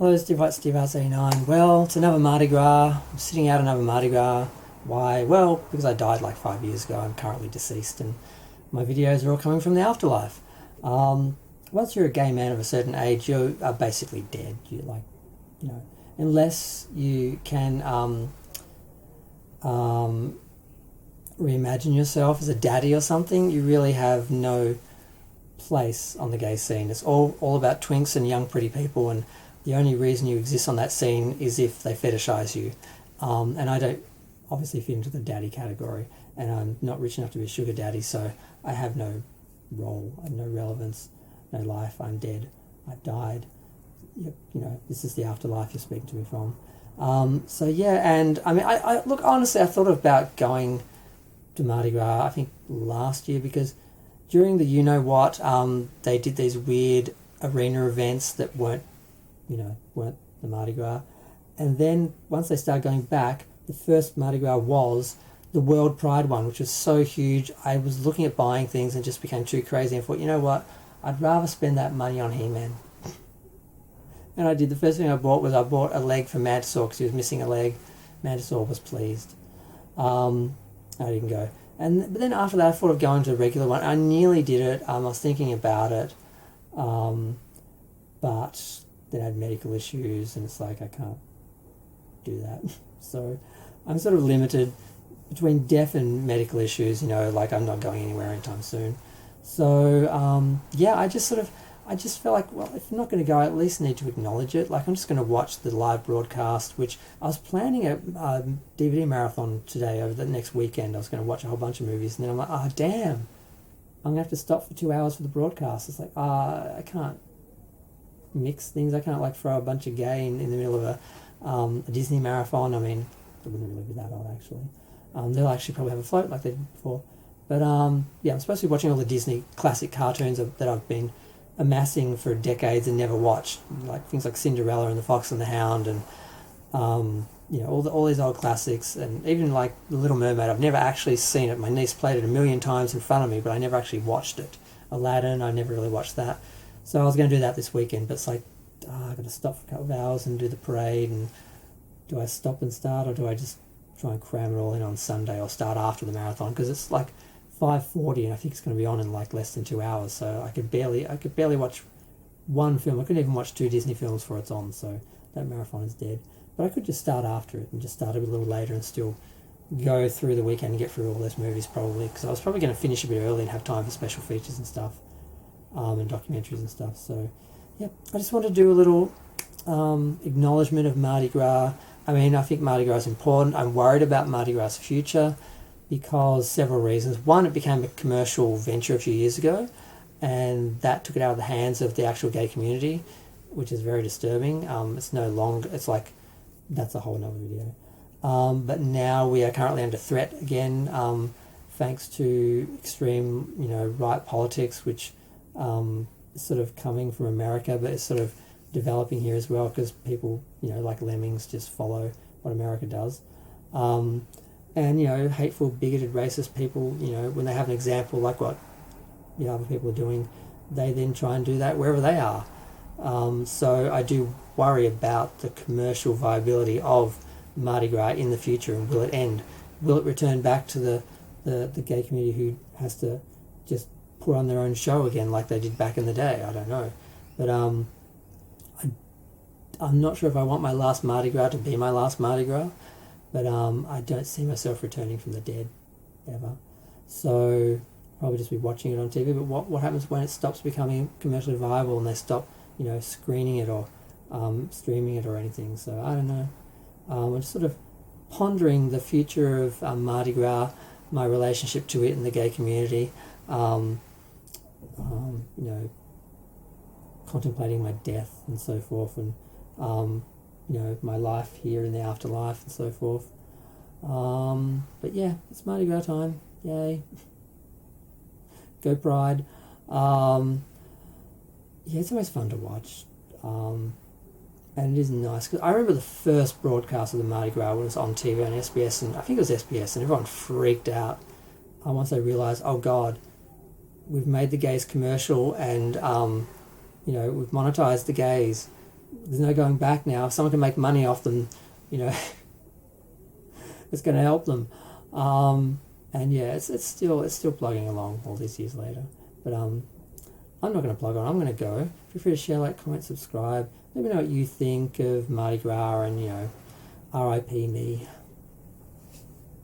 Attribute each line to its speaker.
Speaker 1: Hello, Steve Arts 89. Well, it's another Mardi Gras. I'm sitting out another Mardi Gras. Why? Well, because I died like 5 years ago. I'm currently deceased, and my videos are all coming from the afterlife. Once you're a gay man of a certain age, you are basically dead. You're like, unless you can reimagine yourself as a daddy or something, you really have no place on the gay scene. It's all about twinks and young pretty people, and the only reason you exist on that scene is if they fetishize you. And I don't obviously fit into the daddy category, and I'm not rich enough to be a sugar daddy, so I have no role, I have no relevance, no life. I'm dead. I've died. This is the afterlife you're speaking to me from. So yeah, and I mean, I look, honestly, I thought about going to Mardi Gras, I think last year, because during the you-know-what, they did these weird arena events that weren't the Mardi Gras. And then once they started going back, the first Mardi Gras was the World Pride one, which was so huge. I was looking at buying things and just became too crazy and thought, you know what, I'd rather spend that money on He-Man. And I did. The first thing I bought a leg for Mantisaur because he was missing a leg. Mantisaur was pleased. I didn't go. But then after that, I thought of going to a regular one. I nearly did it. I was thinking about it. But then I had medical issues, and it's like I can't do that. So I'm sort of limited between death and medical issues, like I'm not going anywhere anytime soon. So I just felt like, well, if I'm not going to go, I at least need to acknowledge it. Like, I'm just going to watch the live broadcast, which I was planning a DVD marathon today over the next weekend. I was going to watch a whole bunch of movies, and then I'm like, oh, damn, I'm going to have to stop for 2 hours for the broadcast. It's like, I can't mix things. I can't, like, throw a bunch of gay in the middle of a Disney marathon. I mean, it wouldn't really be that odd, actually. They'll actually probably have a float like they did before. But, I'm supposed to be watching all the Disney classic cartoons that I've been amassing for decades and never watched, like things like Cinderella and the Fox and the Hound, and all these old classics, and even like The Little Mermaid. I've never actually seen it. My niece played it 1,000,000 times in front of me, but I never actually watched it. Aladdin, I never really watched that. So I was going to do that this weekend, but it's like, I've got to stop for a couple of hours and do the parade, and do I stop and start, or do I just try and cram it all in on Sunday, or start after the marathon? Because it's like 5:40, and I think it's going to be on in like less than 2 hours, so I could barely watch one film. I couldn't even watch 2 Disney films before it's on, so that marathon is dead. But I could just start after it and just start a little later and still go through the weekend and get through all those movies, probably, because I was probably going to finish a bit early and have time for special features and stuff, and documentaries and stuff. So yeah, I just want to do a little acknowledgement of Mardi Gras. I mean, I think Mardi Gras is important. I'm worried about Mardi Gras' future, because several reasons. One, it became a commercial venture a few years ago, and that took it out of the hands of the actual gay community, which is very disturbing. It's no longer, it's like, that's a whole nother video. But now we are currently under threat again, thanks to extreme, right politics, which is sort of coming from America, but it's sort of developing here as well, because people, like lemmings, just follow what America does. And, hateful, bigoted, racist people, when they have an example like what other people are doing, they then try and do that wherever they are. So I do worry about the commercial viability of Mardi Gras in the future, and will it end? Will it return back to the gay community who has to just put on their own show again like they did back in the day? I don't know. But I'm not sure if I want my last Mardi Gras to be my last Mardi Gras. But I don't see myself returning from the dead, ever. So probably just be watching it on TV. But what happens when it stops becoming commercially viable and they stop, screening it or streaming it or anything? So I don't know. I'm just sort of pondering the future of Mardi Gras, my relationship to it and the gay community. Contemplating my death and so forth, and my life here in the afterlife and so forth. But yeah, it's Mardi Gras time. Yay. Go Pride. It's always fun to watch. And it is nice, because I remember the first broadcast of the Mardi Gras was on TV on SBS, and I think it was SBS, and everyone freaked out once they realised, oh God, we've made the gays commercial, and we've monetised the gays. there's no going back now. If someone can make money off them, you know, it's going to help them. And yeah, it's still plugging along all these years later. But I'm not going to plug on. I'm going to go. Feel free to share, like, comment, subscribe. Let me know what you think of Mardi Gras and, you know, R.I.P. me.